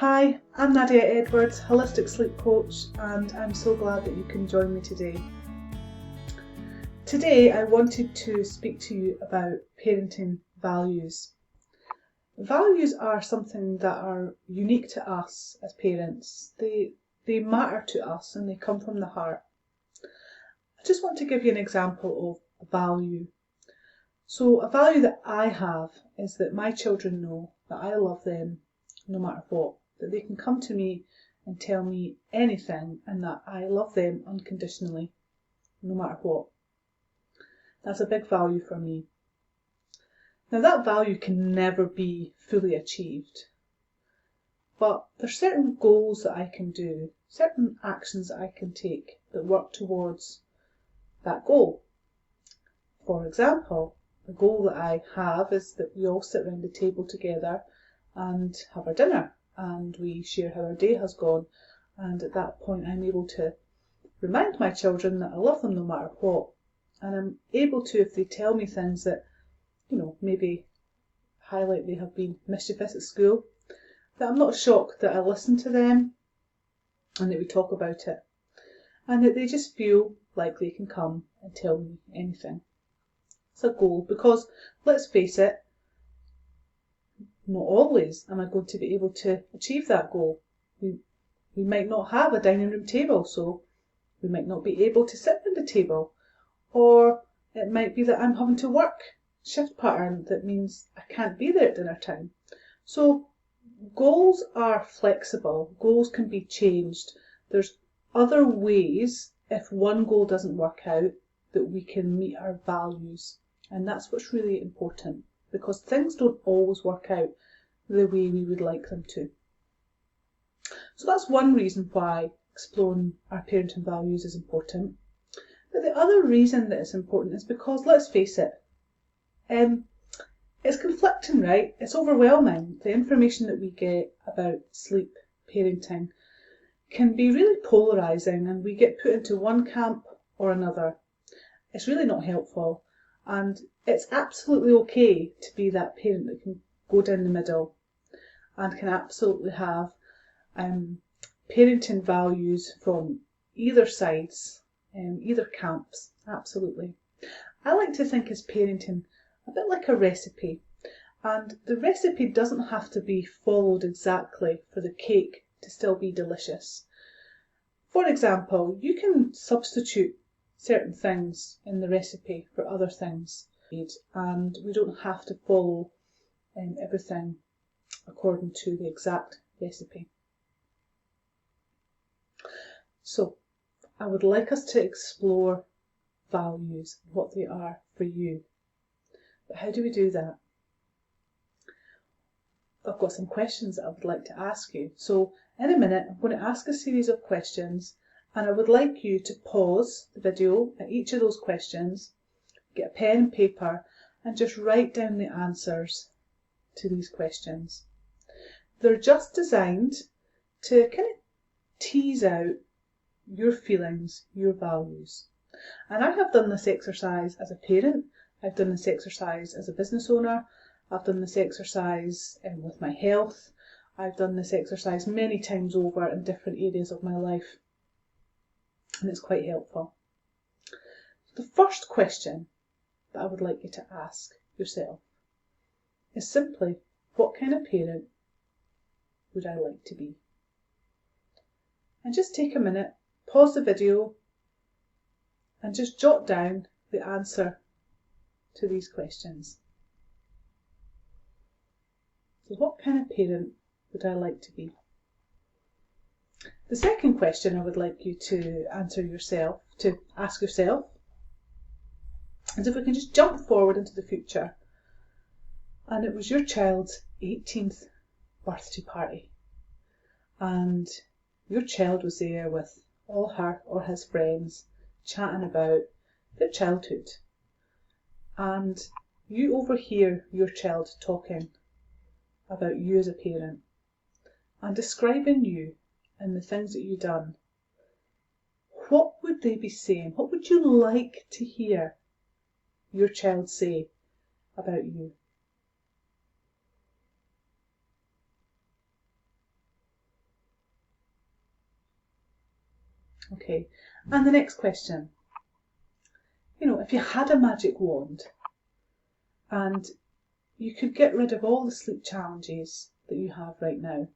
Hi, I'm Nadia Edwards, Holistic Sleep Coach, and I'm so glad that you can join me today. Today I wanted to speak to you about parenting values. Values are something that are unique to us as parents. They matter to us and they come from the heart. I just want to give you an example of a value. So a value that I have is that my children know that I love them no matter what, that they can come to me and tell me anything and that I love them unconditionally no matter what. That's a big value for me. Now that value can never be fully achieved, but there's certain goals that I can do, certain actions that I can take that work towards that goal. For example, the goal that I have is that we all sit around the table together and have our dinner and we share how our day has gone, and at that point I'm able to remind my children that I love them no matter what, and I'm able to, if they tell me things that, maybe highlight they have been mischievous at school, that I'm not shocked, that I listen to them and that we talk about it, and that they just feel like they can come and tell me anything. It's a goal because, let's face it, not always am I going to be able to achieve that goal. We might not have a dining room table, so we might not be able to sit around the table, or it might be that I'm having to work shift pattern that means I can't be there at dinner time. So goals are flexible, goals can be changed. There's other ways, if one goal doesn't work out, that we can meet our values, and that's what's really important, because things don't always work out the way we would like them to. So that's one reason why exploring our parenting values is important. But the other reason that it's important is because, let's face it, it's conflicting, right? It's overwhelming. The information that we get about sleep parenting can be really polarising, and we get put into one camp or another. It's really not helpful, and it's absolutely okay to be that parent that can go down the middle and can absolutely have parenting values from either sides, either camps, absolutely. I like to think as parenting a bit like a recipe, and the recipe doesn't have to be followed exactly for the cake to still be delicious. For example, you can substitute certain things in the recipe for other things, and we don't have to follow everything according to the exact recipe. So I would like us to explore values, what they are for you. But how do we do that? I've got some questions that I would like to ask you. So in a minute, I'm going to ask a series of questions, and I would like you to pause the video at each of those questions, get a pen and paper, and just write down the answers to these questions. They're just designed to kind of tease out your feelings, your values. And I have done this exercise as a parent, I've done this exercise as a business owner, I've done this exercise with my health, I've done this exercise many times over in different areas of my life, and it's quite helpful. The first question that I would like you to ask yourself is simply, what kind of parent would I like to be? And just take a minute, pause the video, and just jot down the answer to these questions. So what kind of parent would I like to be? The second question I would like you to ask yourself, is if we can just jump forward into the future, and it was your child's 18th birthday party, and your child was there with all her or his friends chatting about their childhood, and you overhear your child talking about you as a parent and describing you and the things that you've done. What would they be saying? What would you like to hear your child say about you? Okay, and the next question. If you had a magic wand and you could get rid of all the sleep challenges that you have right now,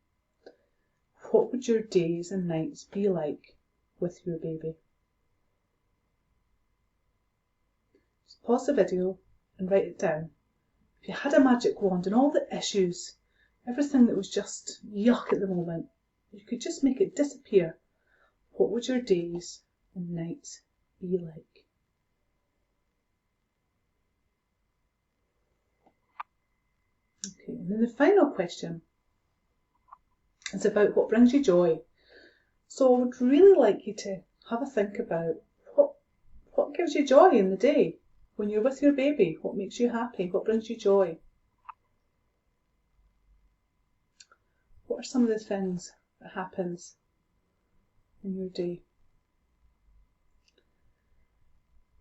what would your days and nights be like with your baby? Just pause the video and write it down. If you had a magic wand and all the issues, everything that was just yuck at the moment, you could just make it disappear, what would your days and nights be like? Okay, and then the final question is about what brings you joy. So I would really like you to have a think about what gives you joy in the day when you're with your baby. What makes you happy? What brings you joy? What are some of the things that happens in your day?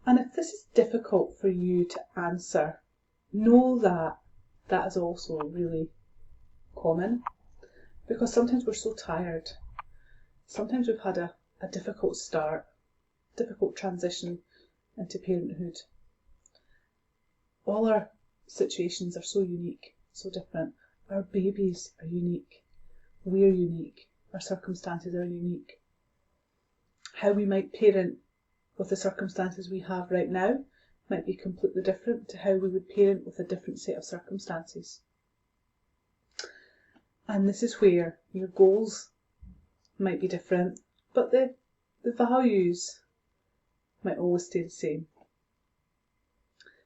And if this is difficult for you to answer, know that that is also really common, because sometimes we're so tired. Sometimes we've had a difficult start, difficult transition into parenthood. All our situations are so unique, so different. Our babies are unique. We're unique. Our circumstances are unique. How we might parent with the circumstances we have right now might be completely different to how we would parent with a different set of circumstances. And this is where your goals might be different, but the values might always stay the same.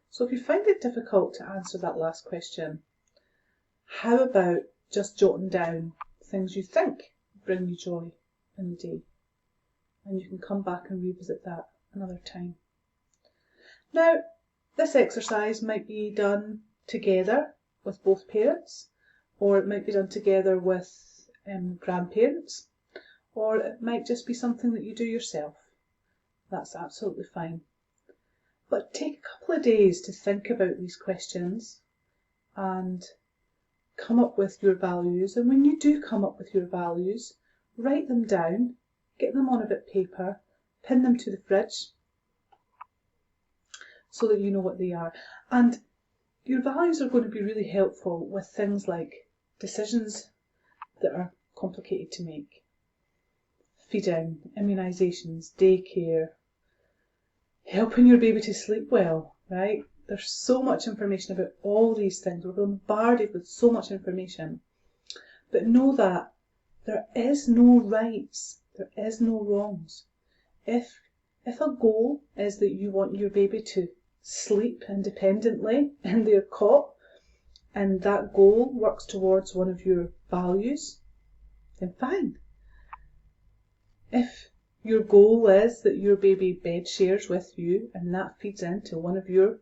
So if you find it difficult to answer that last question, how about just jotting down things you think bring you joy in the day? And you can come back and revisit that another time. Now, this exercise might be done together with both parents, or it might be done together with grandparents, or it might just be something that you do yourself. That's absolutely fine. But take a couple of days to think about these questions and come up with your values. And when you do come up with your values, write them down, get them on a bit of paper, pin them to the fridge so that you know what they are. And your values are going to be really helpful with things like decisions that are complicated to make. Feeding, immunisations, daycare, helping your baby to sleep well, right? There's so much information about all these things. We're bombarded with so much information. But know that there is no rights, there is no wrongs. If a goal is that you want your baby to sleep independently in their cot, and that goal works towards one of your values, then fine. If your goal is that your baby bed shares with you and that feeds into one of your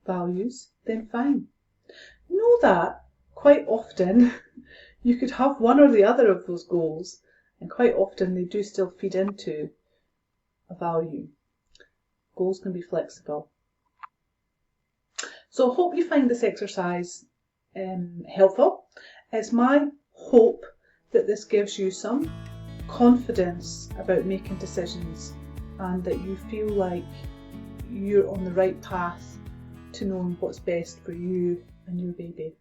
values, then fine. Know that quite often you could have one or the other of those goals, and quite often they do still feed into a value. Goals can be flexible. So I hope you find this exercise helpful. It's my hope that this gives you some confidence about making decisions and that you feel like you're on the right path to knowing what's best for you and your baby.